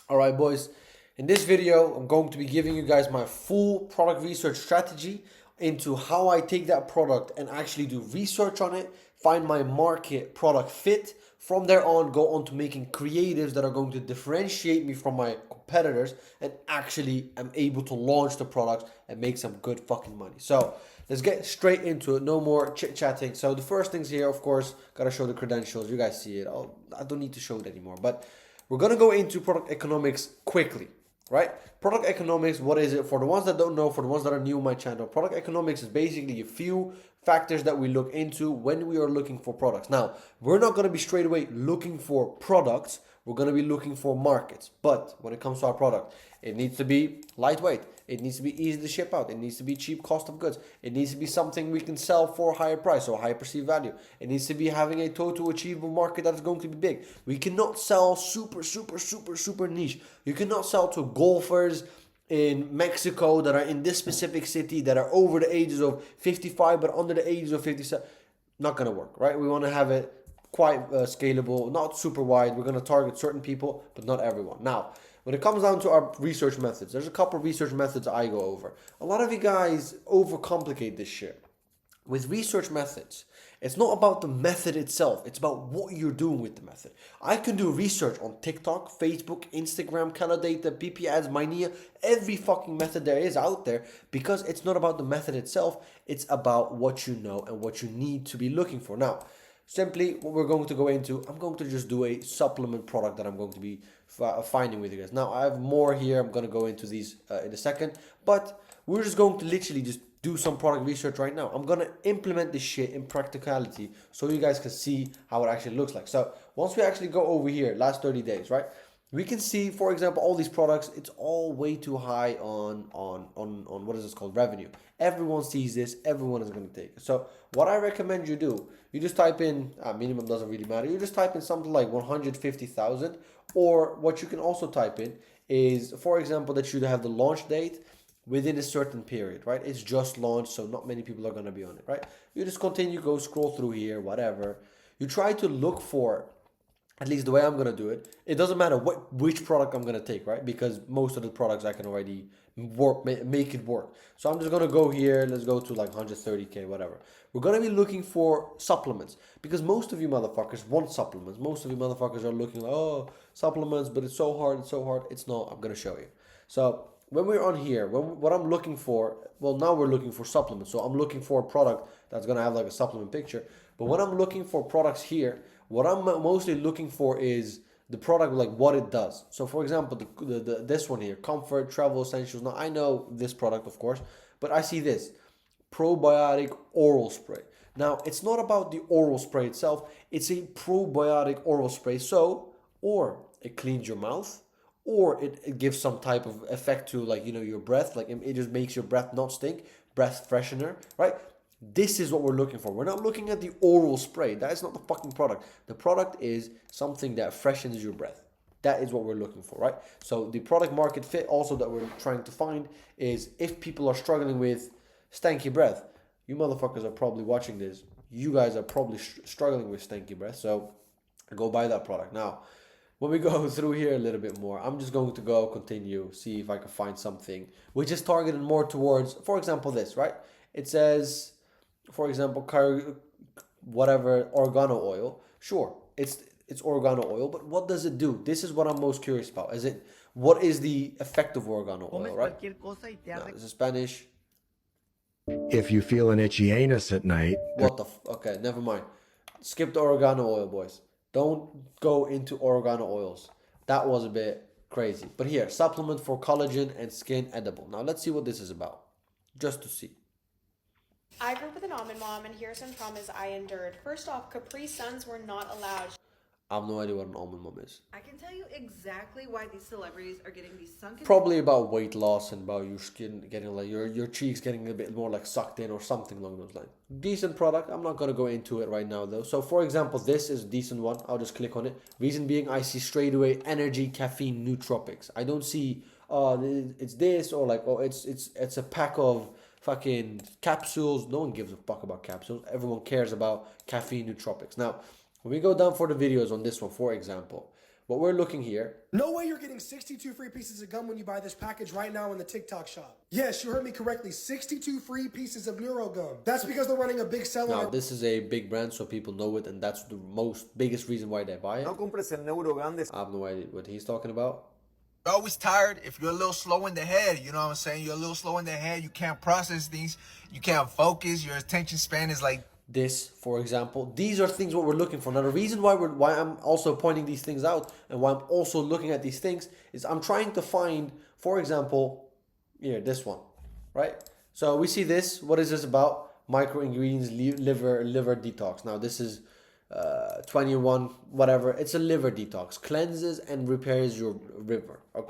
Alright boys, in this video I'm going to be giving you guys my full product research strategy into how I take that product and actually do research on it, find my market product fit. From there on, go on to making creatives that are going to differentiate me from my competitors and actually am able to launch the products and make some good fucking money. So let's get straight into it. No more chit-chatting. So the first things here, of course, gotta show the credentials. You guys see it. I don't need to show it anymore, but we're going to go into product economics quickly, right? Product economics, what is it? For the ones that don't know, for the ones that are new on my channel, product economics is basically a few factors that we look into when we are looking for products. Now, we're not going to be straight away looking for products. We're going to be looking for markets. But when it comes to our product, it needs to be lightweight. It needs to be easy to ship out. It needs to be cheap cost of goods. It needs to be something we can sell for a higher price or higher perceived value. It needs to be having a total achievable market that is going to be big. We cannot sell super niche. You cannot sell to golfers in Mexico that are in this specific city that are over the ages of 55 but under the ages of 57. Not going to work, right? We want to have it quite scalable, not super wide. We're going to target certain people, but not everyone. Now, when it comes down to our research methods, there's a couple of research methods I go over. A lot of you guys overcomplicate this shit. With research methods, it's not about the method itself. It's about what you're doing with the method. I can do research on TikTok, Facebook, Instagram, Calidata, PP ads, Minea, every fucking method there is out there, because it's not about the method itself. It's about what you know and what you need to be looking for. Now, simply what we're going to go into, I'm going to just do a supplement product that I'm going to be finding with you guys. Now, I have more here. I'm going to go into these in a second, but we're just going to literally just do some product research right now. I'm going to implement this shit in practicality so you guys can see how it actually looks like. So once we actually go over here, last 30 days, right? We can see, for example, all these products, it's all way too high on what is this called, revenue. Everyone sees this, everyone is going to take it. So what I recommend you do, you just type in, minimum doesn't really matter, you just type in something like 150,000, or what you can also type in is, for example, that you have the launch date within a certain period, right? It's just launched, so not many people are going to be on it, right? You just continue, go scroll through here, whatever. You try to look for, at least the way I'm going to do it, it doesn't matter which product I'm going to take, right? Because most of the products I can already make it work. So I'm just going to go here. Let's go to like 130K, whatever. We're going to be looking for supplements, because most of you motherfuckers want supplements. Most of you motherfuckers are looking like, oh, supplements, but it's so hard, it's so hard. It's not. I'm going to show you. So when we're on here, what I'm looking for, well, now we're looking for supplements. So I'm looking for a product that's going to have like a supplement picture. But when I'm looking for products here, what I'm mostly looking for is the product, like what it does. So for example, this one here, comfort, travel essentials. Now I know this product, of course, but I see this probiotic oral spray. Now it's not about the oral spray itself. It's a probiotic oral spray. So, or it cleans your mouth, or it gives some type of effect to, like, you know, your breath, like it just makes your breath not stink, breath freshener, right? This is what we're looking for. We're not looking at the oral spray. That is not the fucking product. The product is something that freshens your breath. That is what we're looking for, right? So the product market fit also that we're trying to find is, if people are struggling with stanky breath, you motherfuckers are probably watching this. You guys are probably struggling with stanky breath. So go buy that product. Now, when we go through here a little bit more, I'm just going to go continue, see if I can find something which is targeted more towards, for example, this, right? It says, for example, whatever, organo oil. Sure, it's organo oil, but what does it do? This is what I'm most curious about. What is the effect of organo oil, right? No, this is Spanish. If you feel an itchy anus at night, Okay, never mind. Skip the oregano oil, boys. Don't go into oregano oils. That was a bit crazy. But here, supplement for collagen and skin edible. Now let's see what this is about, just to see. I grew up with an almond mom, and here are some traumas I endured. First off, Capri Suns were not allowed. I have no idea what an almond mom is. I can tell you exactly why these celebrities are getting these sunken. Probably about weight loss and about your skin getting, like, your cheeks getting a bit more like sucked in or something along those lines. Decent product. I'm not going to go into it right now though. So for example, this is a decent one. I'll just click on it. Reason being, I see straight away energy, caffeine, nootropics. I don't see it's this, or like, oh, it's a pack of fucking capsules. No one gives a fuck about capsules. Everyone cares about caffeine, nootropics. Now, when we go down for the videos on this one, for example, what we're looking here. No way you're getting 62 free pieces of gum when you buy this package right now in the TikTok shop. Yes, you heard me correctly. 62 free pieces of Neuro gum. That's because they're running a big sale. Now, this is a big brand, so people know it, and that's the biggest reason why they buy it. No compres el Neuro Gum. I have no idea what he's talking about. You're always tired. If you're a little slow in the head, you know what I'm saying? You're a little slow in the head. You can't process things. You can't focus. Your attention span is like This, for example, these are things what we're looking for. Now, the reason why I'm also pointing these things out and why I'm also looking at these things is I'm trying to find, for example, here, this one, right? So we see this. What is this about? Micro ingredients, liver detox. Now, this is 21, whatever. It's a liver detox. Cleanses and repairs your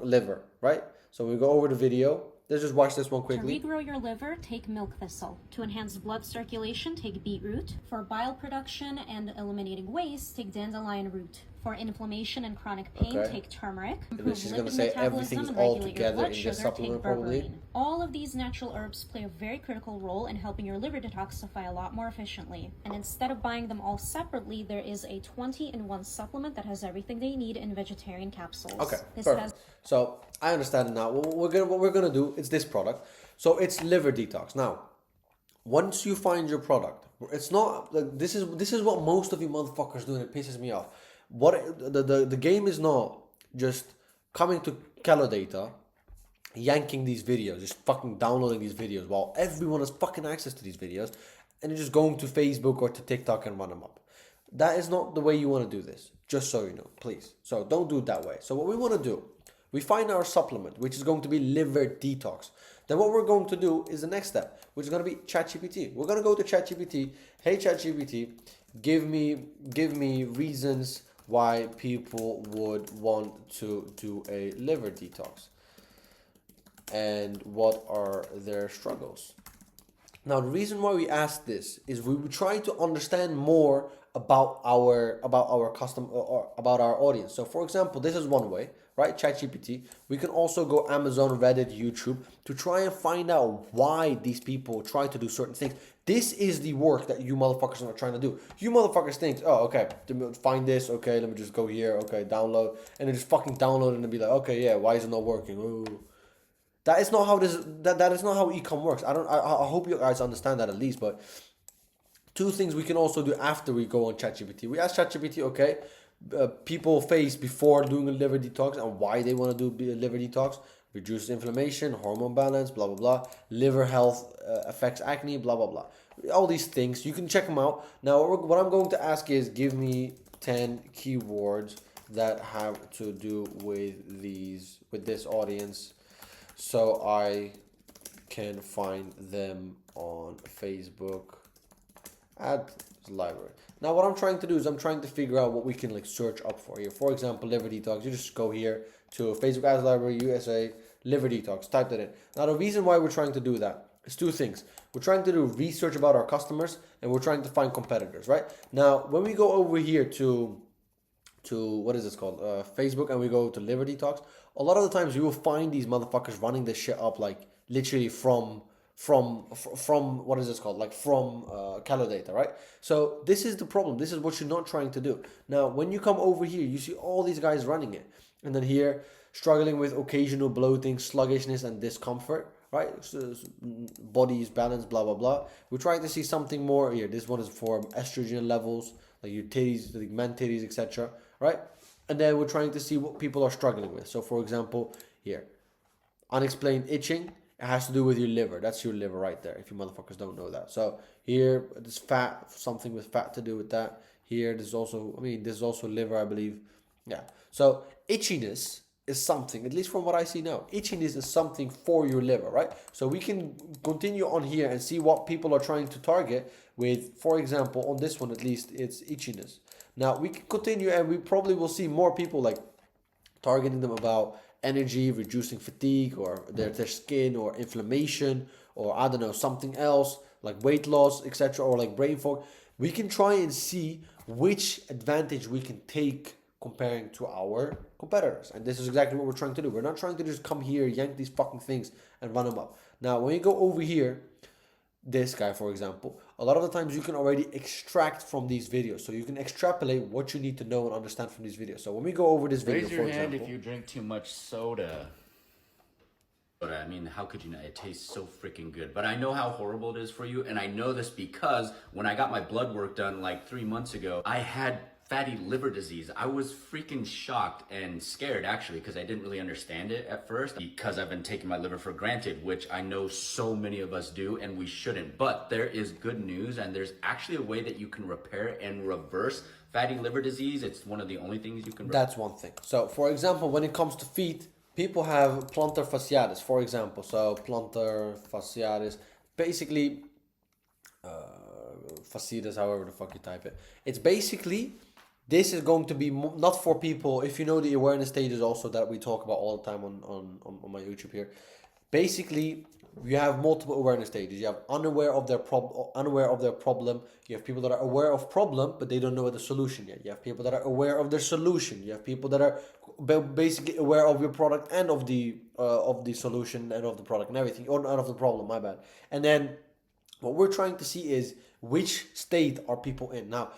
liver, right? So we go over the video. Let's just watch this one quickly. To regrow your liver, take milk thistle. To enhance blood circulation, take beetroot. For bile production and eliminating waste, take dandelion root. For inflammation and chronic pain, take turmeric. And she's going to say everything's all together in this supplement probably. All of these natural herbs play a very critical role in helping your liver detoxify a lot more efficiently. And instead of buying them all separately, there is a 20-in-1 supplement that has everything they need in vegetarian capsules. Okay, perfect. So I understand now. What we're gonna do is this product. So it's liver detox. Now, once you find your product, it's not like this is what most of you motherfuckers do, and it pisses me off. What the game is not just coming to Calodata, yanking these videos, just fucking downloading these videos while everyone has fucking access to these videos, and you're just going to Facebook or to TikTok and run them up. That is not the way you want to do this. Just so you know, please. So don't do it that way. So what we want to do, we find our supplement, which is going to be liver detox. Then what we're going to do is the next step, which is going to be ChatGPT. We're going to go to ChatGPT. Hey ChatGPT, give me reasons why people would want to do a liver detox, and what are their struggles. Now, the reason why we ask this is we were trying to understand more about our customer or about our audience. So, for example, this is one way, right? ChatGPT. We can also go Amazon, Reddit, YouTube to try and find out why these people try to do certain things. This is the work that you motherfuckers are trying to do. You motherfuckers think, oh, okay, find this. Okay, let me just go here. Okay, download, and then just fucking download it and be like, okay, yeah, why is it not working? Ooh. That is not how that is not how e-com works. I hope you guys understand that at least. But two things we can also do after we go on ChatGPT. We ask ChatGPT, okay, people face before doing a liver detox and why they want to do a liver detox. Reduces inflammation, hormone balance, blah, blah, blah. Liver health affects acne, blah, blah, blah. All these things. You can check them out. Now, what I'm going to ask is give me 10 keywords that have to do with this audience, so I can find them on Facebook at the library. Now, what I'm trying to do is I'm trying to figure out what we can like search up for here. For example, liver detox. You just go here to Facebook Ads Library, USA, liver detox. Type that in. Now, the reason why we're trying to do that is two things. We're trying to do research about our customers, and we're trying to find competitors, right? Now, when we go over here to what is this called? Facebook, and we go to liver detox, a lot of the times you will find these motherfuckers running this shit up like literally from what is this called? Like from Calodata, right? So this is the problem. This is what you're not trying to do. Now, when you come over here, you see all these guys running it. And then here, struggling with occasional bloating, sluggishness, and discomfort, right? So, body is balanced, blah, blah, blah. We're trying to see something more here. This one is for estrogen levels, like your titties, like man titties, etc., right? And then we're trying to see what people are struggling with. So, for example, here, unexplained itching. It has to do with your liver. That's your liver right there, if you motherfuckers don't know that. So here, this fat, something with fat to do with that. Here, this is also, this is also liver, I believe. Yeah. So itchiness is something, at least from what I see now, itchiness is something for your liver, right? So we can continue on here and see what people are trying to target with, for example, on this one at least, it's itchiness. Now we can continue and we probably will see more people like targeting them about energy, reducing fatigue, or their skin, or inflammation, or I don't know, something else like weight loss, etc., or like brain fog. We can try and see which advantage we can take comparing to our competitors, and this is exactly what we're trying to do. We're not trying to just come here, yank these fucking things, and run them up. Now, when you go over here, this guy, for example, a lot of the times you can already extract from these videos. So you can extrapolate what you need to know and understand from these videos. So when we go over this video, Raise your for hand example, if you drink too much soda. But I mean, how could you not? It tastes so freaking good. But I know how horrible it is for you. And I know this because when I got my blood work done like 3 months ago, I had fatty liver disease. I was freaking shocked and scared actually because I didn't really understand it at first because I've been taking my liver for granted, which I know so many of us do and we shouldn't. But there is good news and there's actually a way that you can repair and reverse fatty liver disease. It's one of the only things you can reverse. that's one thing. So for example, when it comes to feet, people have plantar fasciitis, for example. So plantar fasciitis, basically, fasciitis, however the fuck you type it. It's basically, this is going to be not for people, if you know the awareness stages also that we talk about all the time on my YouTube here. Basically, you have multiple awareness stages. You have unaware of their problem. You have people that are aware of problem, but they don't know the solution yet. You have people that are aware of their solution. You have people that are basically aware of your product and of the solution and of the product and everything, or not of the problem, my bad. And then what we're trying to see is which state are people in. Now,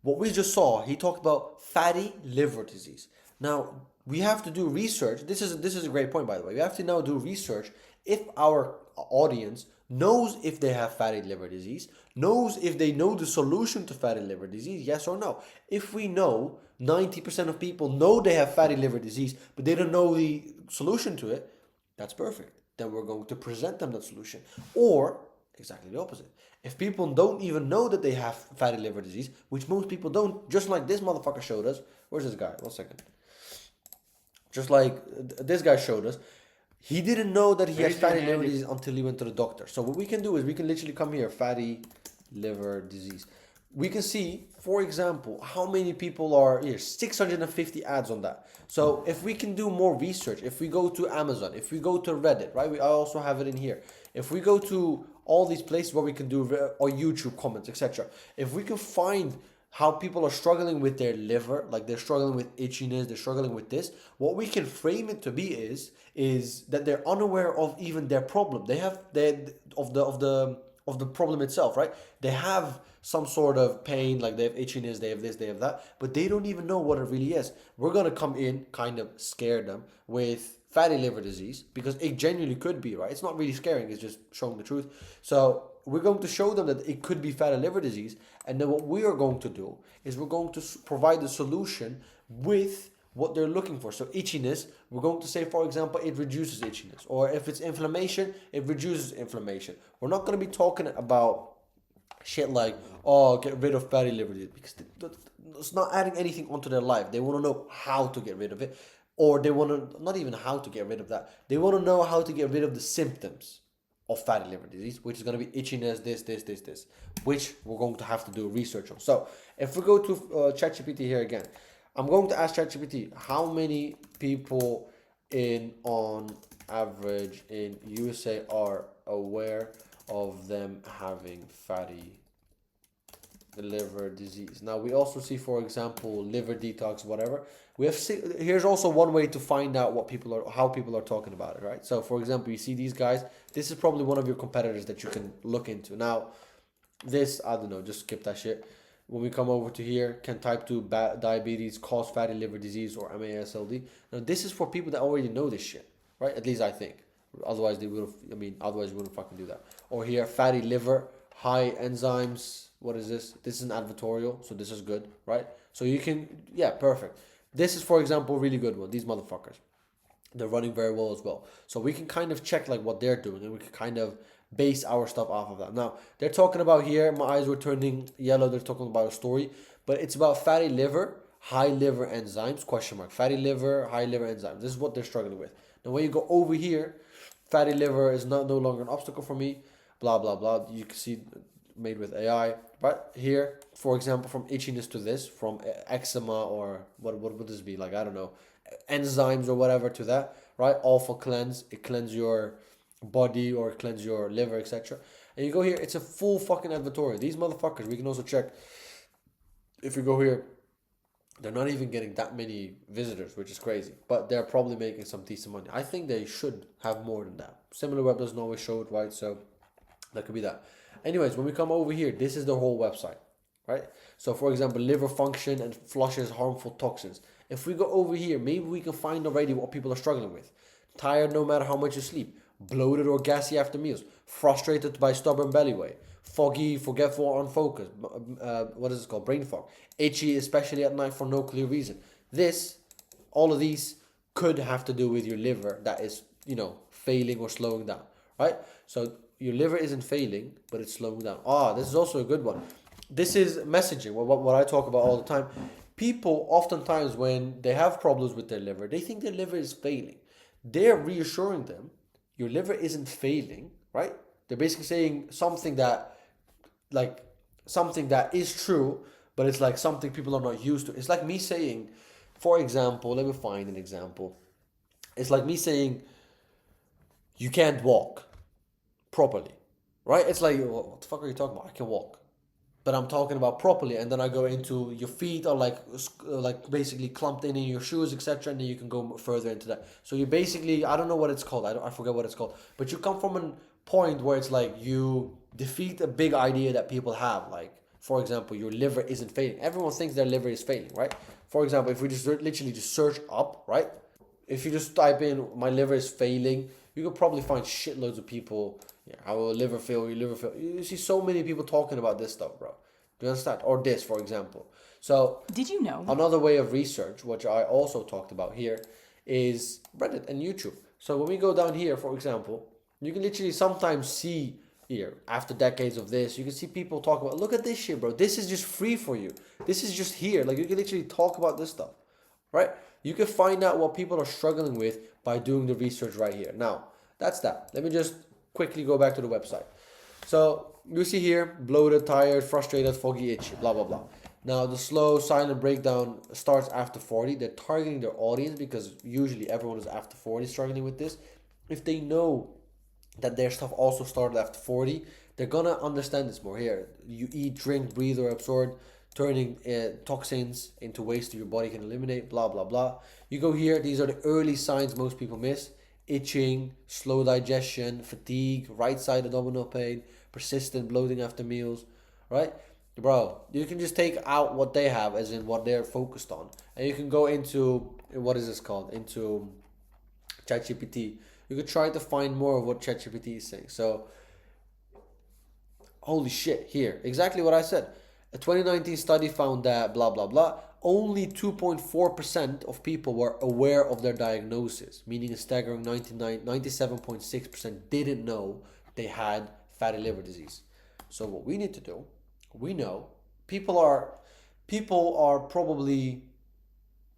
what we just saw, he talked about fatty liver disease. Now, we have to do research. This is a great point, by the way. We have to now do research if our audience knows if they have fatty liver disease, knows if they know the solution to fatty liver disease, yes or no. If we know 90% of people know they have fatty liver disease, but they don't know the solution to it, that's perfect. Then we're going to present them that solution. Or exactly the opposite. If people don't even know that they have fatty liver disease, which most people don't, just like this motherfucker showed us. Where's this guy? 1 second. Just like this guy showed us. He didn't know that he has fatty liver disease until he went to the doctor. So what we can do is we can literally come here, fatty liver disease. We can see, for example, how many people are here. 650 ads on that. So if we can do more research, if we go to Amazon, if we go to Reddit, right? I also have it in here. If we go to all these places where we can do, or YouTube comments, etc. If we can find how people are struggling with their liver, like they're struggling with itchiness, they're struggling with this, what we can frame it to be is that they're unaware of even their problem. They have of the problem itself, right? They have some sort of pain, like they have itchiness, they have this, they have that, but they don't even know what it really is. We're gonna come in, kind of scare them with fatty liver disease, because it genuinely could be, right? It's not really scaring, it's just showing the truth. So we're going to show them that it could be fatty liver disease, and then what we are going to do is we're going to provide the solution with what they're looking for. So itchiness, we're going to say, for example, it reduces itchiness, or if it's inflammation, it reduces inflammation. We're not going to be talking about shit like, oh, get rid of fatty liver disease, because it's not adding anything onto their life. They want to know how to get rid of it, or they want to, not even how to get rid of that, they want to know how to get rid of the symptoms of fatty liver disease, which is going to be itchiness, this, which we're going to have to do research on. So if we go to ChatGPT here again, I'm going to ask ChatGPT, how many people on average in USA are aware of them having fatty liver disease? Now we also see, for example, liver detox, whatever. We have here's also one way to find out how people are talking about it, right? So for example, you see these guys. This is probably one of your competitors that you can look into. Now, this, I don't know, just skip that shit. When we come over to here, can type 2 diabetes cause fatty liver disease or MASLD? Now this is for people that already know this shit, right? At least I think. Otherwise they would have. Otherwise you wouldn't fucking do that. Or here, fatty liver, high enzymes. What is this? This is an advertorial, so this is good, right? So you can, yeah, perfect. This is, for example, a really good one. These motherfuckers, they're running very well as well. So we can kind of check like what they're doing, and we can kind of base our stuff off of that. Now they're talking about here, my eyes were turning yellow. They're talking about a story, but it's about fatty liver, high liver enzymes, question mark. Fatty liver, high liver enzymes. This is what they're struggling with. Now when you go over here, fatty liver is no longer an obstacle for me, blah, blah, blah. You can see made with AI. But here, for example, from itchiness to this, from eczema or what would this be? Like, I don't know, enzymes or whatever to that, right? Alpha cleanse, it cleanses your body or cleanse your liver, etc. And you go here, it's a full fucking advertorial. These motherfuckers, we can also check, if you go here, they're not even getting that many visitors, which is crazy. But they're probably making some decent money. I think they should have more than that. Similar Web doesn't always show it, right? So that could be that. Anyways, when we come over here, this is the whole website, right? So for example, liver function and flushes harmful toxins. If we go over here, maybe we can find already what people are struggling with. Tired no matter how much you sleep, bloated or gassy after meals, frustrated by stubborn belly weight, foggy, forgetful or unfocused, what is it called, brain fog, itchy especially at night for no clear reason. All of these could have to do with your liver that is, failing or slowing down, right? So your liver isn't failing, but it's slowing down. This is also a good one. This is messaging, what I talk about all the time. People oftentimes, when they have problems with their liver, they think their liver is failing. They're reassuring them, your liver isn't failing, right? They're basically saying something that is true, but it's like something people are not used to. It's like me saying, for example, let me find an example. It's like me saying, you can't walk properly, right? It's like, what the fuck are you talking about? I can walk. But I'm talking about properly, and then I go into your feet are like basically clumped in your shoes, etc. And then you can go further into that. So you basically, I don't know what it's called. I forget what it's called. But you come from a point where it's like you defeat a big idea that people have. Like, for example, your liver isn't failing. Everyone thinks their liver is failing, right? For example, if we just literally just search up, right? If you just type in my liver is failing, you could probably find shitloads of people. Yeah, our liver fail, your liver fail. You see so many people talking about this stuff, bro. Do you understand? Or this, for example. So, did you know? Another way of research, which I also talked about here, is Reddit and YouTube. So when we go down here, for example, you can literally sometimes see here, after decades of this, you can see people talk about, look at this shit, bro. This is just free for you. This is just here. Like, you can literally talk about this stuff, right? You can find out what people are struggling with by doing the research right here. Now, that's that. Let me just quickly go back to the website. So you see here, bloated, tired, frustrated, foggy, itchy, blah, blah, blah. Now, the slow, silent breakdown starts after 40. They're targeting their audience because usually everyone is after 40 struggling with this. If they know that their stuff also started after 40, they're going to understand this more. Here, you eat, drink, breathe, or absorb, turning toxins into waste your body can eliminate, blah, blah, blah. You go here, these are the early signs most people miss. Itching, slow digestion, fatigue, right side abdominal pain, persistent bloating after meals, right? Bro, you can just take out what they have as in what they're focused on. And you can go into, what is this called? Into ChatGPT. You could try to find more of what ChatGPT is saying. So, holy shit, here. Exactly what I said. A 2019 study found that blah, blah, blah. Only 2.4% of people were aware of their diagnosis, meaning a staggering 97.6% didn't know they had fatty liver disease. So what we need to do, we know people are probably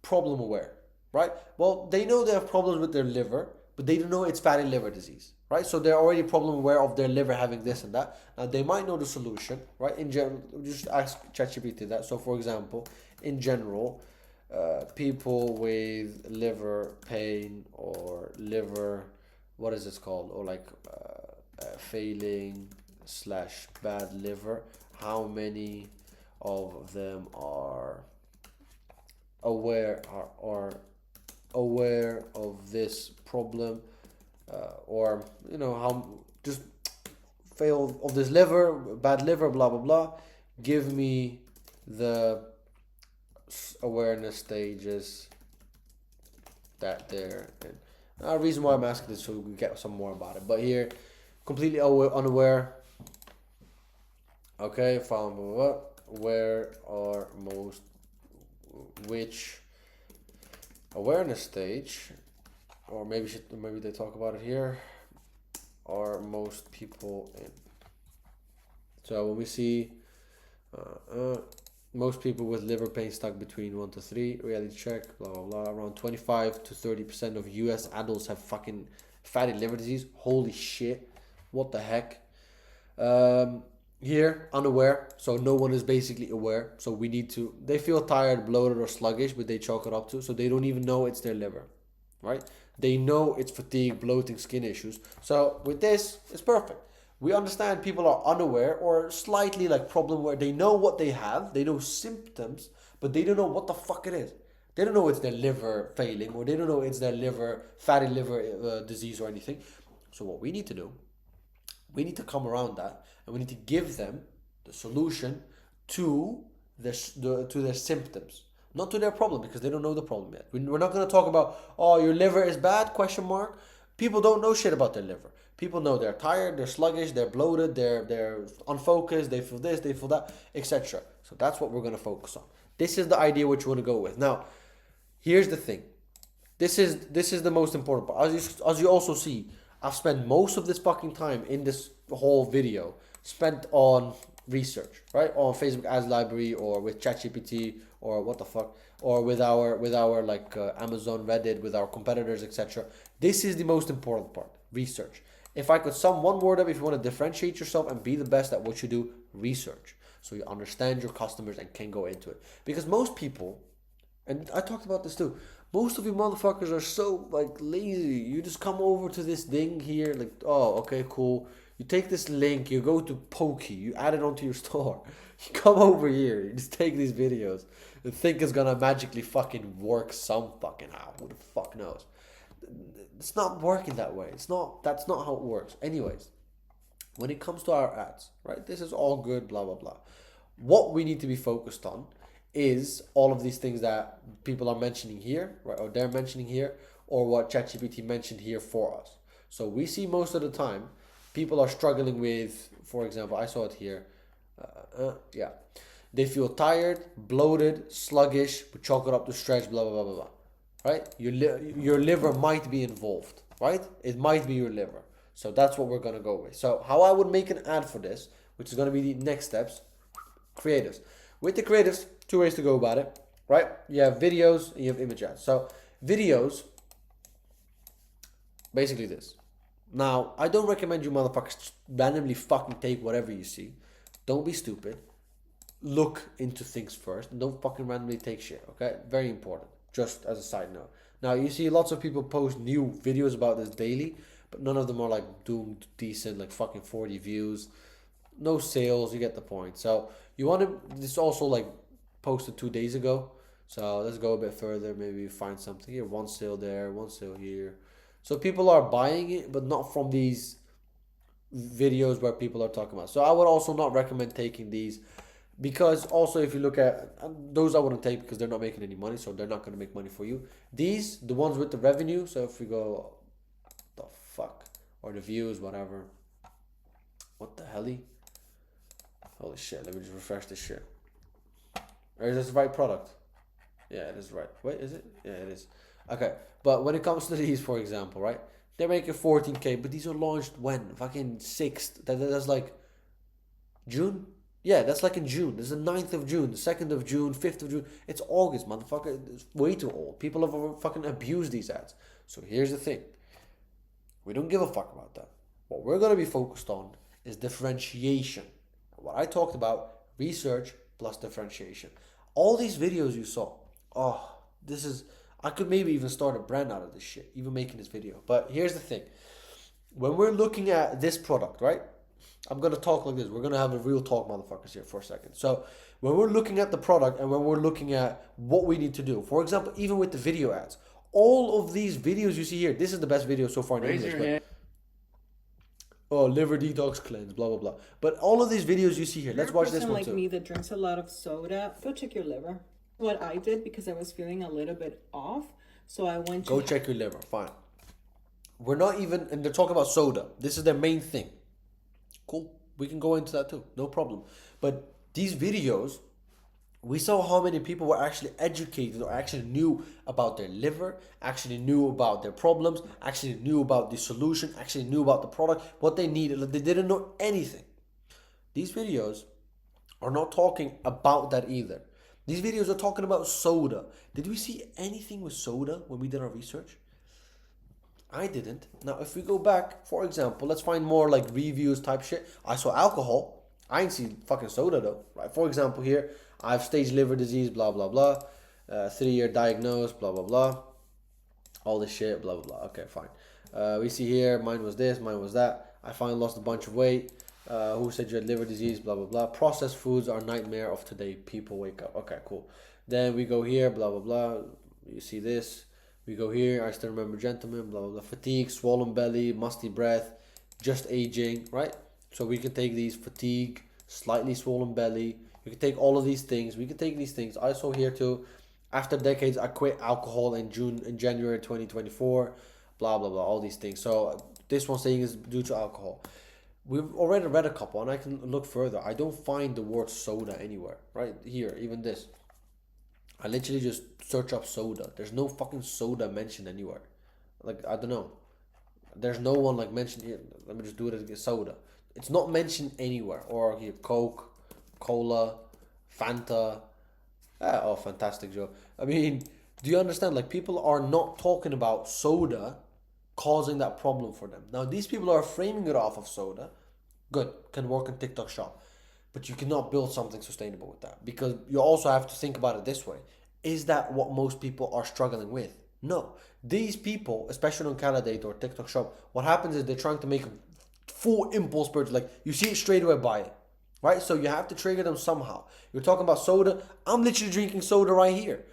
problem aware, right? Well, they know they have problems with their liver, but they don't know it's fatty liver disease, right? So they're already problem aware of their liver having this and that. Now they might know the solution, right? In general, just ask ChatGPT that. So for example, in general, people with liver pain or liver, what is this called? Or like failing / bad liver, how many of them are aware of this problem, or how just fail of this liver, bad liver, blah blah blah. Give me the awareness stages that they're in. The reason why I'm asking this so we can get some more about it. But here, completely unaware. Okay, found where are most, which awareness stage, or maybe they talk about it here, are most people in. So when we see most people with liver pain stuck between 1 to 3, reality check, blah blah blah, around 25 to 30% of US adults have fucking fatty liver disease. Holy shit, what the heck. Here, unaware, so no one is basically aware. So we need to, they feel tired, bloated, or sluggish, but they chalk it up to, so they don't even know it's their liver, right? They know it's fatigue, bloating, skin issues. So with this, it's perfect. We understand people are unaware or slightly like problem aware. They know what they have, they know symptoms, but they don't know what the fuck it is. They don't know it's their liver failing, or they don't know it's their liver, fatty liver disease or anything. So what we need to do, We need to come around that, and we need to give them the solution to their symptoms, not to their problem, because they don't know the problem yet. We're not going to talk about, oh, your liver is bad, question mark. People don't know shit about their liver. People know they're tired, they're sluggish, they're bloated, they're unfocused, they feel this, they feel that, etc. So that's what we're going to focus on. This is the idea which you want to go with. Now, here's the thing. This is the most important part. As you also see, I've spent most of this fucking time in this whole video spent on research, right? On Facebook Ads Library, or with ChatGPT, or what the fuck, or with our like Amazon, Reddit, with our competitors, etc. This is the most important part, research. If I could sum one word up, if you want to differentiate yourself and be the best at what you do, research. So you understand your customers and can go into it. Because most people, and I talked about this too, most of you motherfuckers are so like lazy. You just come over to this thing here, like, oh, okay, cool. You take this link, you go to Pokey, you add it onto your store. You come over here, you just take these videos and think it's gonna magically fucking work some fucking how. Who the fuck knows? It's not working that way. That's not how it works. Anyways, when it comes to our ads, right? This is all good, blah, blah, blah. What we need to be focused on is all of these things that people are mentioning here, right? Or they're mentioning here, or what ChatGPT mentioned here for us. So we see most of the time, people are struggling with, for example, I saw it here. Yeah. They feel tired, bloated, sluggish, with chocolate up to stretch, blah, blah, blah, blah, blah. Right? Your liver might be involved, right? It might be your liver. So that's what we're going to go with. So how I would make an ad for this, which is going to be the next steps, creatives. With the creatives, two ways to go about it, right? You have videos and you have image ads. So videos, basically this. Now, I don't recommend you motherfuckers randomly fucking take whatever you see. Don't be stupid. Look into things first. And don't fucking randomly take shit, okay? Very important. Just as a side note. Now, you see lots of people post new videos about this daily, but none of them are like doing decent, like fucking 40 views. No sales, you get the point. So, you want to, this also like posted 2 days ago. So, let's go a bit further. Maybe find something here. One sale there, one sale here. So, people are buying it, but not from these videos where people are talking about. So, I would also not recommend taking these. Because also if you look at those, I wouldn't take because they're not making any money, so they're not going to make money for you. These, the ones with the revenue, so if we go, the fuck, or the views, whatever. What the helly? Holy shit, let me just refresh this shit. Or is this the right product? Yeah, it is right. Wait, is it? Yeah, it is. Okay, but when it comes to these, for example, right? They're making 14K, but these are launched when? Fucking 6th. That's like June? Yeah, that's like in June. This is the 9th of June, the 2nd of June, 5th of June. It's August, motherfucker. It's way too old. People have fucking abused these ads. So here's the thing. We don't give a fuck about that. What we're going to be focused on is differentiation. What I talked about, research plus differentiation. All these videos you saw, oh, this is, I could maybe even start a brand out of this shit, even making this video. But here's the thing. When we're looking at this product, right? I'm going to talk like this. We're going to have a real talk, motherfuckers, here for a second. So when we're looking at the product and when we're looking at what we need to do, for example, even with the video ads, all of these videos you see here, this is the best video so far in English. But, oh, liver detox cleanse, blah, blah, blah. But all of these videos you see here, let's watch this one like too. me that drinks a lot of soda, go check your liver. What I did, because I was feeling a little bit off, so I went to... Go check your liver, fine. We're not even, and they're talking about soda. This is their main thing. Cool. We can go into that too. No problem. But these videos, we saw how many people were actually educated or actually knew about their liver, actually knew about their problems, actually knew about the solution, actually knew about the product, what they needed. They didn't know anything. These videos are not talking about that either. These videos are talking about soda. Did we see anything with soda when we did our research? I didn't. Now, if we go back, for example, let's find more like reviews type shit. I saw alcohol. I ain't seen fucking soda though. Right? For example, here, I have stage liver disease, blah, blah, blah. 3-year diagnosed, blah, blah, blah. All this shit, blah, blah, blah. Okay, fine. We see here, mine was this, mine was that. I finally lost a bunch of weight. Who said you had liver disease, blah, blah, blah. Processed foods are nightmare of today. People wake up. Okay, cool. Then we go here, blah, blah, blah. You see this. We go here, I still remember gentlemen, blah, blah, blah. Fatigue, swollen belly, musty breath, just aging, right? So we can take these: fatigue, slightly swollen belly. We can take all of these things. We can take these things. I saw here too. After decades, I quit alcohol in January 2024. Blah blah blah. All these things. So this one saying is due to alcohol. We've already read a couple, and I can look further. I don't find the word soda anywhere. Right here, even this. I literally just search up soda. There's no fucking soda mentioned anywhere. Like, I don't know. There's no one like mentioned here. Let me just do it as soda. It's not mentioned anywhere. Or here, Coke, Cola, Fanta. Oh, fantastic, Joe. I mean, do you understand? Like, people are not talking about soda causing that problem for them. Now, these people are framing it off of soda. Good, can work in TikTok shop. But you cannot build something sustainable with that, because you also have to think about it this way. Is that what most people are struggling with? No. These people, especially on Calidate or TikTok shop, what happens is they're trying to make a full impulse purchase. Like, you see it straight away, buy it. Right? So you have to trigger them somehow. You're talking about soda. I'm literally drinking soda right here.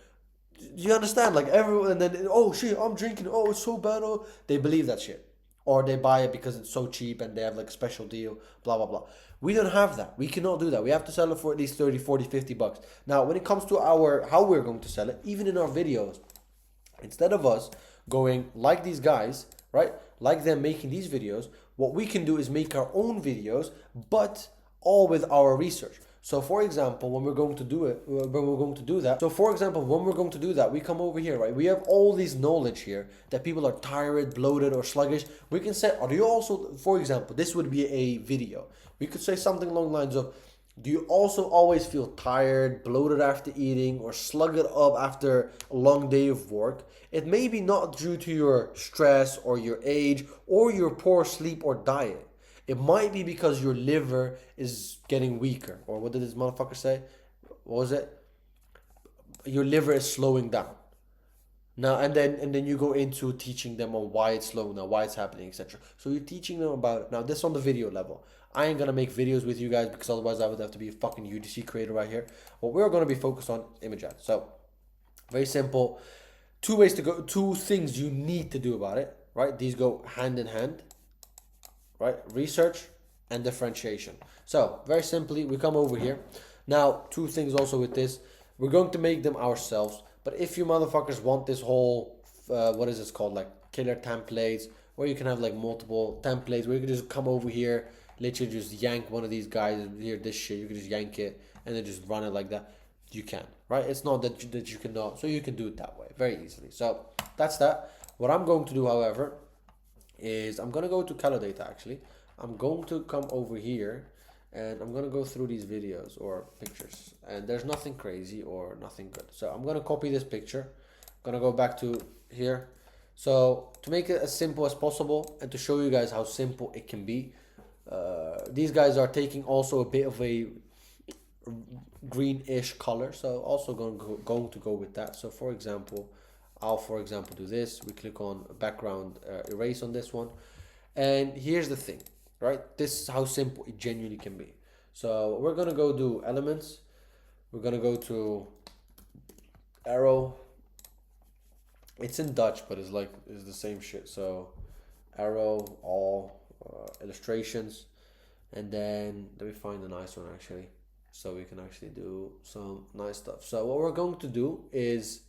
Do you understand? Like, everyone, and then, oh shit, I'm drinking, oh, it's so bad. Oh, they believe that shit. Or they buy it because it's so cheap and they have like a special deal, blah, blah, blah. We don't have that. We cannot do that. We have to sell it for at least 30, 40, 50 bucks. Now, when it comes to how we're going to sell it, even in our videos, instead of us going like these guys, right? Like them making these videos, what we can do is make our own videos, but all with our research. So for example, when we're going to do that, we come over here, right? We have all this knowledge here that people are tired, bloated, or sluggish. We can say, or do you also, for example, this would be a video. We could say something along the lines of, do you also always feel tired, bloated after eating, or slugged up after a long day of work? It may be not due to your stress or your age or your poor sleep or diet. It might be because your liver is getting weaker. Or what did this motherfucker say? What was it? Your liver is slowing down. Now, and then you go into teaching them on why it's slowing down, why it's happening, etc. So you're teaching them about it. Now, this on the video level. I ain't gonna make videos with you guys because otherwise I would have to be a fucking UGC creator right here. What we're gonna be focused on, image ads. So, very simple. Two things you need to do about it, right? These go hand in hand. Right? Research and differentiation. So, very simply, we come over here. Now, two things also with this. We're going to make them ourselves. But if you motherfuckers want this whole, what is this called? Like, killer templates, where you can have like multiple templates, where you can just come over here, literally just yank one of these guys here, this shit, you can just yank it, and then just run it like that. You can, right? It's not that you cannot, so you can do it that way, very easily. So, that's that. What I'm going to do, however, is I'm going to go to Calidata actually. I'm going to come over here and I'm going to go through these videos or pictures, and there's nothing crazy or nothing good. So I'm going to copy this picture. I'm going to go back to here. So to make it as simple as possible and to show you guys how simple it can be, these guys are taking also a bit of a greenish color. So also going to go with that. So for example, I'll do this. We click on background erase on this one, and here's the thing, right? This is how simple it genuinely can be. So we're gonna go do elements. We're gonna go to arrow. It's in Dutch, but it's the same shit. So arrow, all illustrations, and then let me find a nice one actually, so we can actually do some nice stuff. So what we're going to do is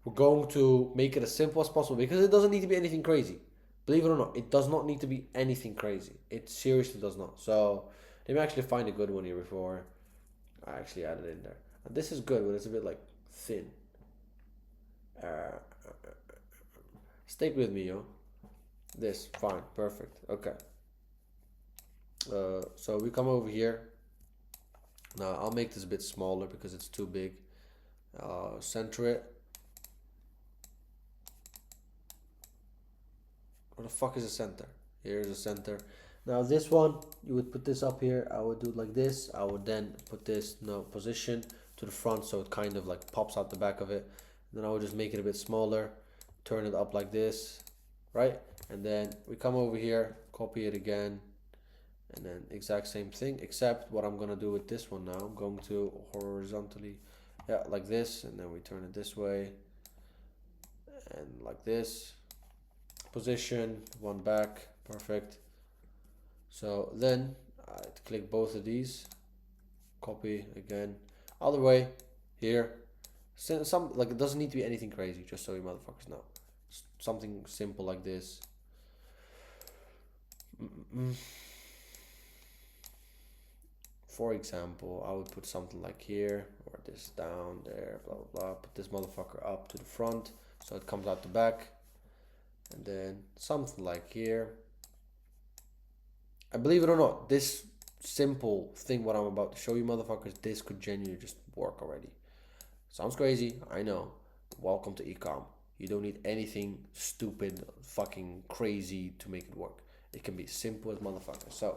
we're going to make it as simple as possible, because it doesn't need to be anything crazy. Believe it or not, it does not need to be anything crazy. It seriously does not. So let me actually find a good one here before I actually add it in there. And this is good, but it's a bit like thin. Stick with me, yo. This, fine, perfect. Okay. So we come over here. Now I'll make this a bit smaller because it's too big. Center it. Where the fuck is the center? Here's the center. Now this one, you would put this up here. I would do it like this. I would then put this position to the front, so it kind of like pops out the back of it. Then I would just make it a bit smaller, turn it up like this, right? And then we come over here, copy it again, and then exact same thing, except what I'm gonna do with this one now, I'm going to horizontally, yeah, like this, and then we turn it this way, and like this. Position, one back, perfect. So then click both of these, copy again, other way here. Some like it doesn't need to be anything crazy, just so you motherfuckers know. Something simple like this. For example, I would put something like here, or this down there, blah blah blah. Put this motherfucker up to the front so it comes out the back, and then something like here. And believe it or not, this simple thing what I'm about to show you motherfuckers, this could genuinely just work already. Sounds crazy, I know. Welcome to ecom. You don't need anything stupid, fucking crazy to make it work. It can be simple as motherfuckers. So,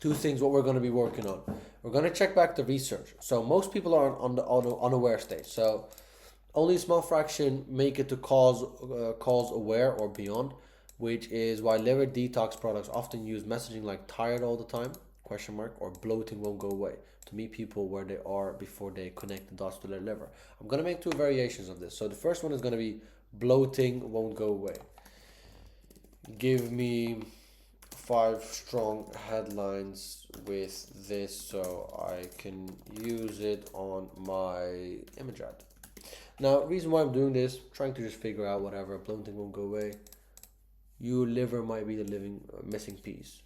two things what we're going to be working on. We're going to check back the research. So most people are on the unaware stage. So only a small fraction make it to cause aware or beyond, which is why liver detox products often use messaging like tired all the time, question mark, or bloating won't go away, to meet people where they are before they connect the dots to their liver. I'm going to make two variations of this. So the first one is going to be bloating won't go away. Give me 5 strong headlines with this so I can use it on my image ad. Now, reason why I'm doing this, trying to just figure out whatever, bloating won't go away. Your liver might be the missing piece.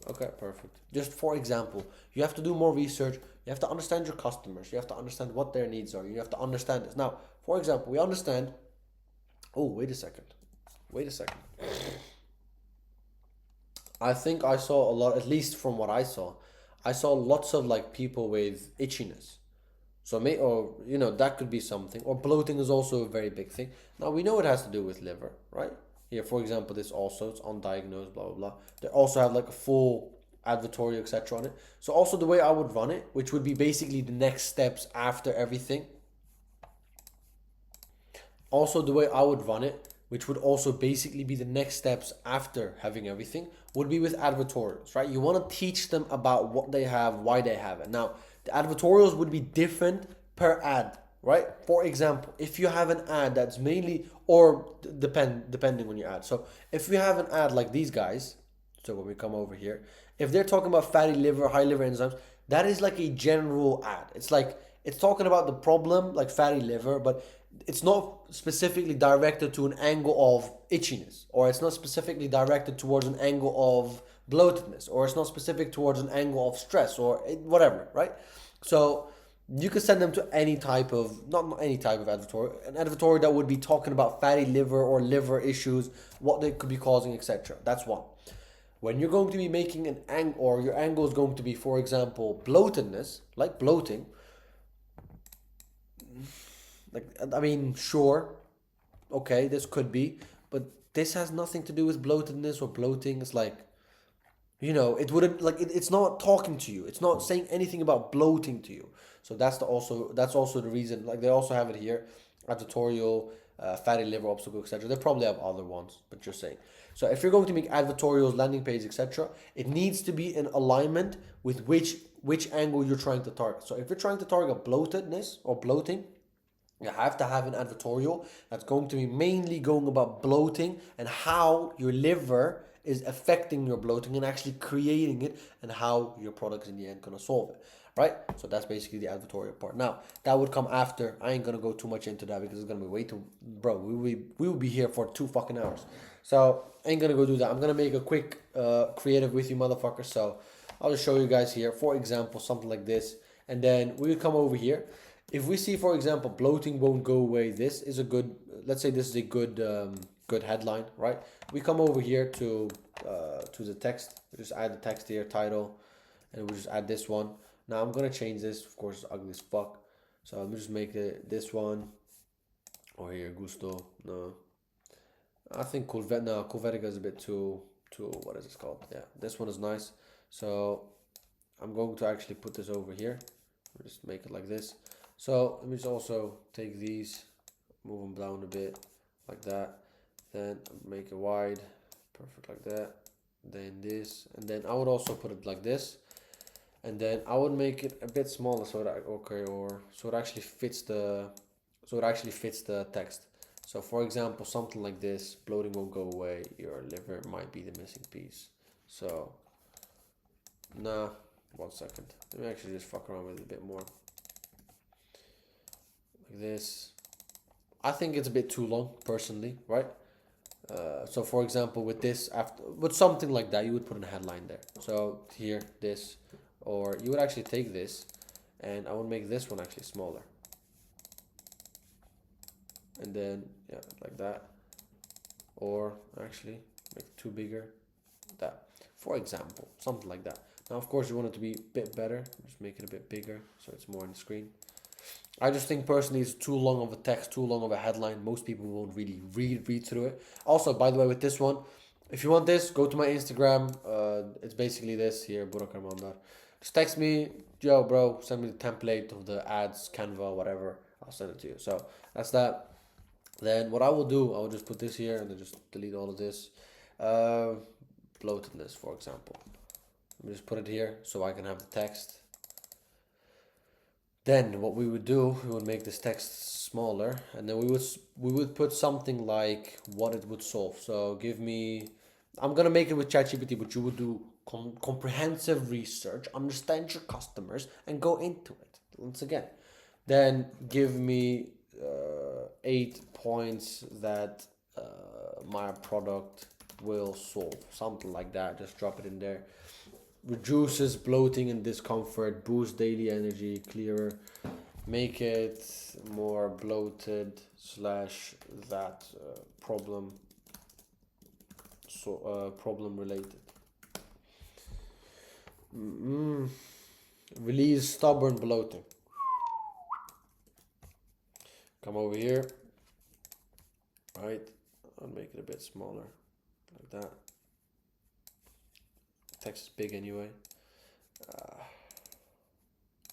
Okay, perfect. Just for example, you have to do more research. You have to understand your customers. You have to understand what their needs are. You have to understand this. Now, for example, we understand. Oh, wait a second. I think I saw a lot, at least from what I saw lots of like people with itchiness. So that could be something. Or bloating is also a very big thing. Now we know it has to do with liver, right? Here, for example, this also, it's undiagnosed, blah, blah, blah. They also have like a full advertorial, etc. on it. So also the way I would run it, which would be basically the next steps after everything. Also the way I would run it, which would also basically be the next steps after having everything, would be with advertorials, right? You want to teach them about what they have, why they have it. Now, the advertorials would be different per ad, right? For example, if you have an ad that's mainly, or depending on your ad. So if we have an ad like these guys, so when we come over here, if they're talking about fatty liver, high liver enzymes, that is like a general ad. It's like, it's talking about the problem, like fatty liver, but it's not specifically directed to an angle of itchiness, or it's not specifically directed towards an angle of bloatedness, or it's not specific towards an angle of stress, or whatever, right? So you could send them to any type of, not any type of advertorial, an advertorial that would be talking about fatty liver or liver issues, what they could be causing, etc. That's one. When you're going to be making an angle, or your angle is going to be, for example, bloatedness, like bloating, like, I mean, sure, okay, this could be, but this has nothing to do with bloatedness or bloating. It's like, it wouldn't, like, it's not talking to you. It's not saying anything about bloating to you. So that's also the reason, like, they also have it here, advertorial, fatty liver obstacle, etc. They probably have other ones, but just saying. So if you're going to make advertorials, landing page, etc., it needs to be in alignment with which angle you're trying to target. So if you're trying to target bloatedness or bloating, you have to have an advertorial that's going to be mainly going about bloating and how your liver is affecting your bloating and actually creating it, and how your product's in the end gonna solve it, right? So that's basically the advertorial part. Now, that would come after. I ain't gonna go too much into that because it's gonna be way too, bro, we will be here for 2 fucking hours. So I ain't gonna go do that. I'm gonna make a quick creative with you motherfuckers. So I'll just show you guys here, for example, something like this, and then we'll come over here. If we see, for example, bloating won't go away, this is a good, let's say this is a good good headline, right? We come over here to the text. We just add the text here, title, and we just add this one. Now I'm gonna change this. Of course, it's ugly as fuck. So let me just make it this one. Or here, gusto. No, I think Corvetica is a bit too. What is this called? Yeah, this one is nice. So I'm going to actually put this over here. Just make it like this. So let me just also take these, move them down a bit, like that. Then make it wide, perfect, like that. Then this, and then I would also put it like this. And then I would make it a bit smaller so that so it actually fits the text. So for example, something like this: bloating won't go away. Your liver might be the missing piece. So Nah, 1 second. Let me actually just fuck around with it a bit more. Like this. I think it's a bit too long, personally, right? So for example, with this, with something like that, you would put in a headline there. So here, this, or you would actually take this, and I would make this one actually smaller. And then, yeah, like that. Or actually, make it two bigger, that. For example, something like that. Now, of course, you want it to be a bit better. Just make it a bit bigger, so it's more on the screen. I just think personally it's too long of a text, too long of a headline. Most people won't really read through it. Also, by the way, with this one, if you want this, go to my Instagram. It's basically this here, Burak Armandar. Just text me, yo, bro, send me the template of the ads, Canva, whatever. I'll send it to you. So that's that. Then what I will do, I will just put this here and then just delete all of this. Bloatedness, for example. Let me just put it here so I can have the text. Then what we would do, we would make this text smaller, and then we would put something like what it would solve. So give me, I'm gonna make it with ChatGPT, but you would do comprehensive research, understand your customers, and go into it once again. Then give me 8 points that my product will solve, something like that. Just drop it in there. Reduces bloating and discomfort, boost daily energy, clearer, make it more bloated slash that problem problem related. Release stubborn bloating. Come over here, right? I'll make it a bit smaller, like that. Text is big anyway.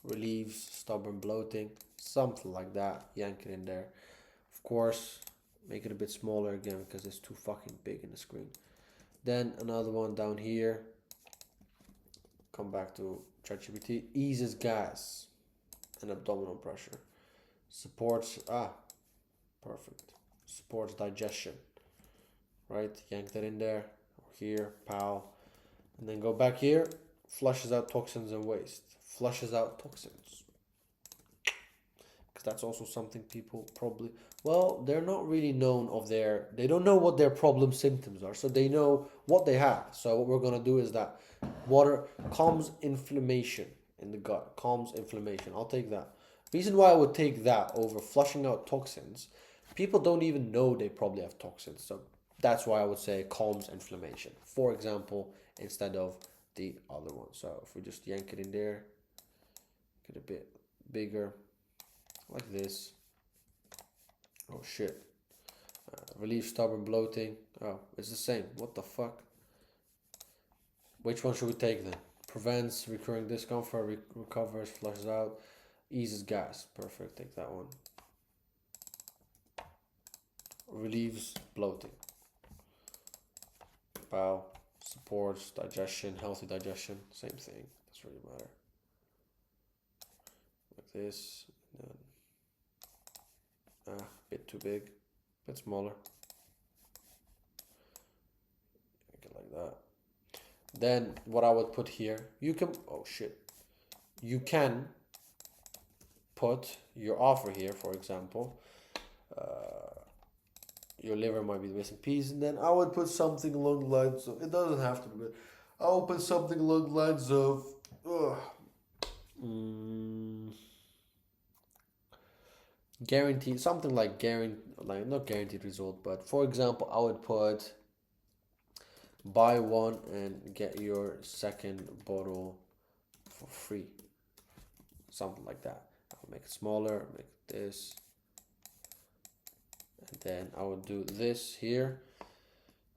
Relieves stubborn bloating, something like that. Yank it in there. Of course, make it a bit smaller again because it's too fucking big in the screen. Then another one down here. Come back to ChatGPT. Eases gas and abdominal pressure. Supports perfect. Supports digestion. Right? Yank that in there. Or here, pow. And then go back here, flushes out toxins and waste. Flushes out toxins. Because that's also something people probably, well, they're not really known of they don't know what their problem symptoms are. So they know what they have. So what we're going to do is that water calms inflammation in the gut. Calms inflammation. I'll take that. Reason why I would take that over flushing out toxins, people don't even know they probably have toxins. So that's why I would say calms inflammation. For example, instead of the other one. So if we just yank it in there, get a bit bigger, like this. Oh shit. Relieve stubborn bloating. Oh, it's the same. What the fuck? Which one should we take then? Prevents recurring discomfort, recovers, flushes out, eases gas. Perfect, take that one. Relieves bloating. Wow. Supports digestion, healthy digestion, same thing. Doesn't really matter. Like this, and then bit too big, bit smaller. Make it like that. Then what I would put here, you can you can put your offer here, for example. Your liver might be the missing piece, and then I would put something along the lines of, it doesn't have to be, but I would put something along the lines of guaranteed, something like not guaranteed result, but for example, I would put buy one and get your second bottle for free, something like that. I'll make it smaller, make this. And then I would do this here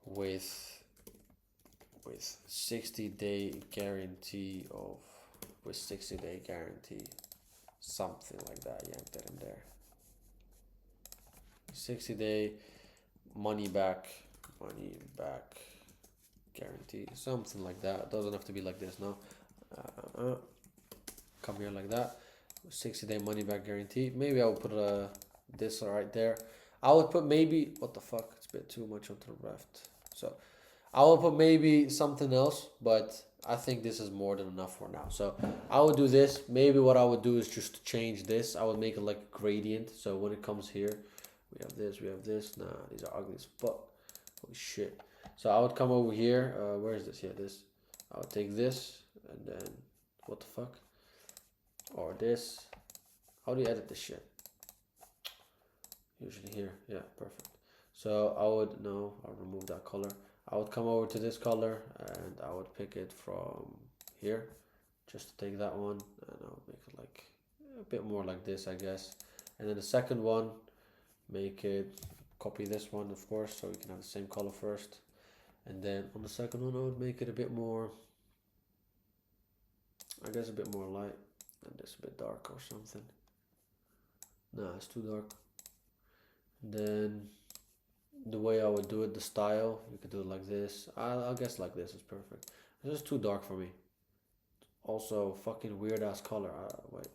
with 60-day guarantee with 60-day guarantee, something like that. Yank that in there. 60-day money back guarantee, something like that. It doesn't have to be like this, no. Come here like that. 60-day money back guarantee. Maybe I will put this right there. I would put maybe, what the fuck, it's a bit too much onto the left. So I will put maybe something else, but I think this is more than enough for now. So I would do this. Maybe what I would do is just change this. I would make it like a gradient. So when it comes here, we have this, we have this. Nah, these are ugly as fuck. Holy shit. So I would come over here. Where is this? Yeah, this. I would take this and then, what the fuck? Or this. How do you edit this shit? Usually here. Yeah, perfect. So I would, no, I'll remove that color. I would come over to this color and I would pick it from here. Just to take that one and I'll make it like a bit more like this, I guess. And then the second one, make it, copy this one, of course, so we can have the same color first. And then on the second one, I would make it a bit more, I guess a bit more light. And this a bit dark or something. Nah, it's too dark. And then the way I would do it, the style, you could do it like this. I guess like this is perfect. It's just too dark for me. Also, fucking weird ass color. Wait.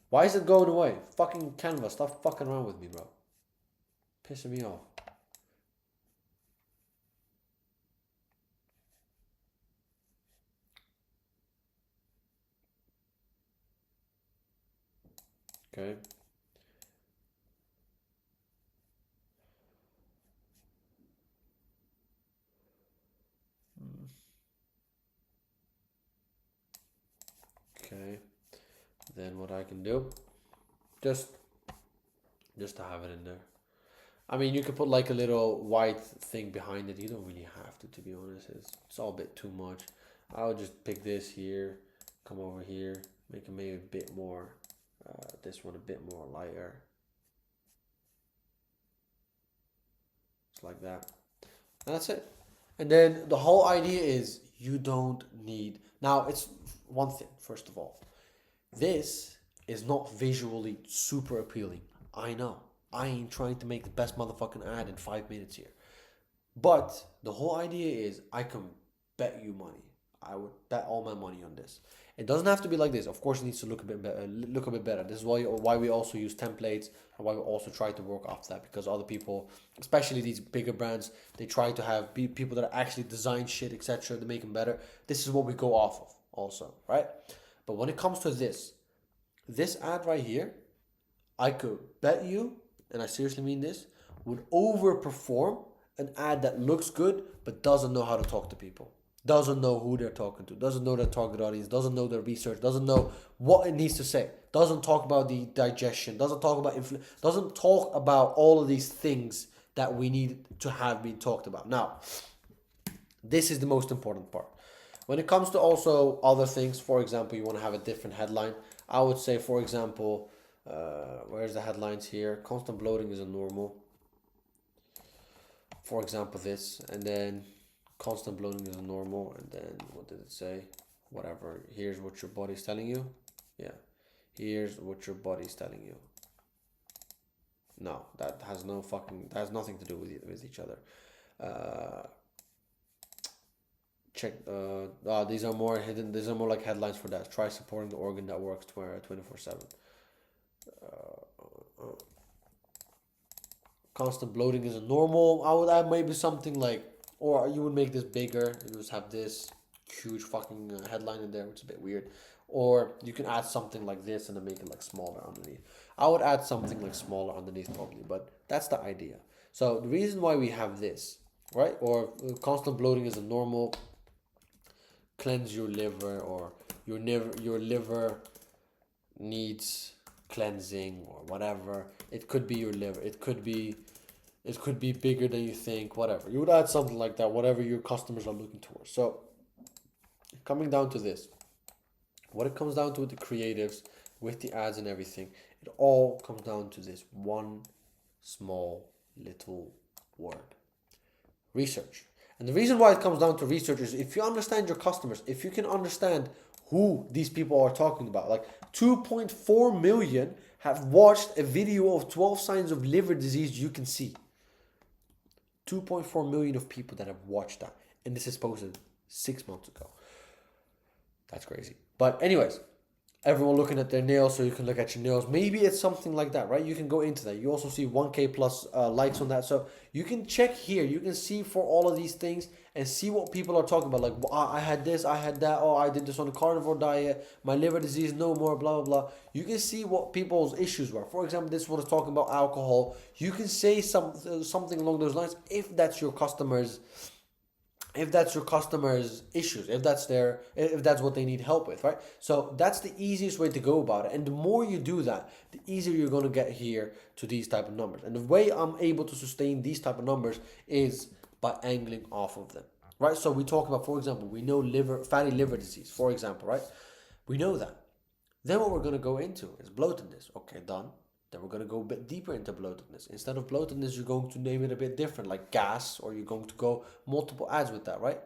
Why is it going away? Fucking Canva, stop fucking around with me, bro. Pissing me off. Okay. Okay. Then what I can do, just to have it in there. I mean, you could put like a little white thing behind it. You don't really have to be honest. It's all a bit too much. I would just pick this here, come over here, make it maybe a bit more, this one a bit more lighter. Just like that. And that's it. And then the whole idea is you don't need, now it's one thing, first of all, this is not visually super appealing. I know. I ain't trying to make the best motherfucking ad in 5 minutes here. But the whole idea is I can bet you money. I would bet all my money on this. It doesn't have to be like this. Of course, it needs to look a bit better. This is why we also use templates and why we also try to work off that, because other people, especially these bigger brands, they try to have people that actually design shit, etc. to make them better. This is what we go off of also, right? But when it comes to this ad right here, I could bet you, and I seriously mean this, would overperform an ad that looks good but doesn't know how to talk to people. Doesn't know who they're talking to, doesn't know their target audience, doesn't know their research, doesn't know what it needs to say, doesn't talk about the digestion, doesn't talk about doesn't talk about all of these things that we need to have been talked about. Now, this is the most important part. When it comes to also other things, for example, you want to have a different headline. I would say, for example, where's the headlines here? Constant bloating is a normal. For example, this, and then constant bloating is a normal, and then what did it say? Whatever. Here's what your body's telling you. Yeah. Here's what your body's telling you. No, that has nothing to do with each other. Check. These are more hidden. These are more like headlines for that. Try supporting the organ that works 24/7. Constant bloating is a normal. I would add maybe something like, or you would make this bigger and just have this huge fucking headline in there, which is a bit weird. Or you can add something like this and then make it like smaller underneath. I would add something like smaller underneath probably, but that's the idea. So the reason why we have this, right? Or constant bloating is a normal. Cleanse your liver, or your liver needs cleansing, or whatever. It could be your liver. It could be bigger than you think, whatever. You would add something like that, whatever your customers are looking towards. So coming down to this, what it comes down to with the creatives, with the ads and everything, it all comes down to this one small little word: research. And the reason why it comes down to research is if you understand your customers, if you can understand who these people are talking about. Like 2.4 million have watched a video of 12 signs of liver disease you can see. 2.4 million of people that have watched that. And this is posted 6 months ago. That's crazy. But anyways, everyone looking at their nails, so you can look at your nails. Maybe it's something like that, right? You can go into that. You also see 1K plus likes on that. So you can check here. You can see for all of these things and see what people are talking about. Like, I had this, I had that. Oh, I did this on a carnivore diet. My liver disease, no more, blah, blah, blah. You can see what people's issues were. For example, this one is talking about alcohol. You can say something along those lines if that's your customers' issues, if that's what they need help with, right? So that's the easiest way to go about it. And the more you do that, the easier you're going to get here to these type of numbers. And the way I'm able to sustain these type of numbers is by angling off of them, right? So we talk about, for example, we know fatty liver disease, for example, right? We know that. Then what we're going to go into is bloatedness. Okay, done. Then we're going to go a bit deeper into bloatedness. Instead of bloatedness, you're going to name it a bit different, like gas, or you're going to go multiple ads with that, right?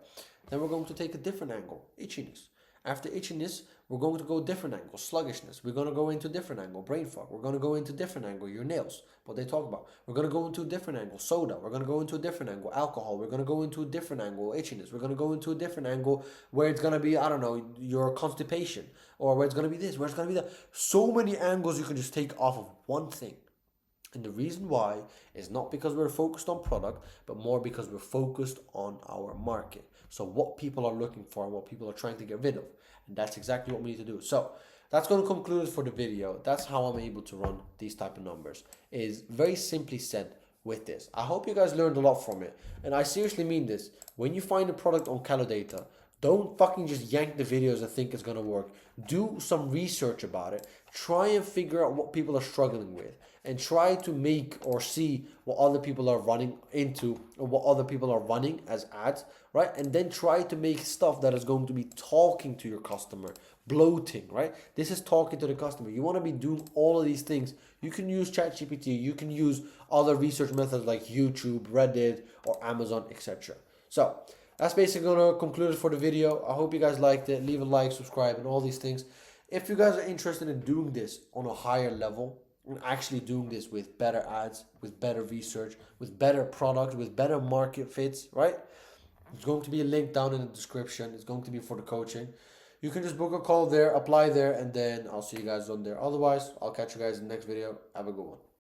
Then we're going to take a different angle, itchiness. After itchiness, we're going to go different angle, sluggishness. We're going to go into different angle, brain fog. We're going to go into different angle, your nails, what they talk about. We're going to go into a different angle, soda. We're going to go into a different angle, alcohol. We're going to go into a different angle, itchiness. We're going to go into a different angle where it's going to be, I don't know, your constipation, or where it's going to be this, where it's going to be that. So many angles you can just take off of one thing. And the reason why is not because we're focused on product, but more because we're focused on our market. So what people are looking for and what people are trying to get rid of. And that's exactly what we need to do. So that's going to conclude for the video. That's how I'm able to run these type of numbers. Is very simply said with this. I hope you guys learned a lot from it. And I seriously mean this. When you find a product on Calodata, don't fucking just yank the videos and think it's going to work. Do some research about it. Try and figure out what people are struggling with. And try to make or see what other people are running into or what other people are running as ads, right? And then try to make stuff that is going to be talking to your customer, bloating, right? This is talking to the customer. You want to be doing all of these things. You can use ChatGPT. You can use other research methods like YouTube, Reddit, or Amazon, etc. So that's basically going to conclude it for the video. I hope you guys liked it. Leave a like, subscribe, and all these things. If you guys are interested in doing this on a higher level, and actually doing this with better ads, with better research, with better products, with better market fits, right? There's going to be a link down in the description. It's going to be for the coaching. You can just book a call there, apply there, and then I'll see you guys on there. Otherwise, I'll catch you guys in the next video. Have a good one.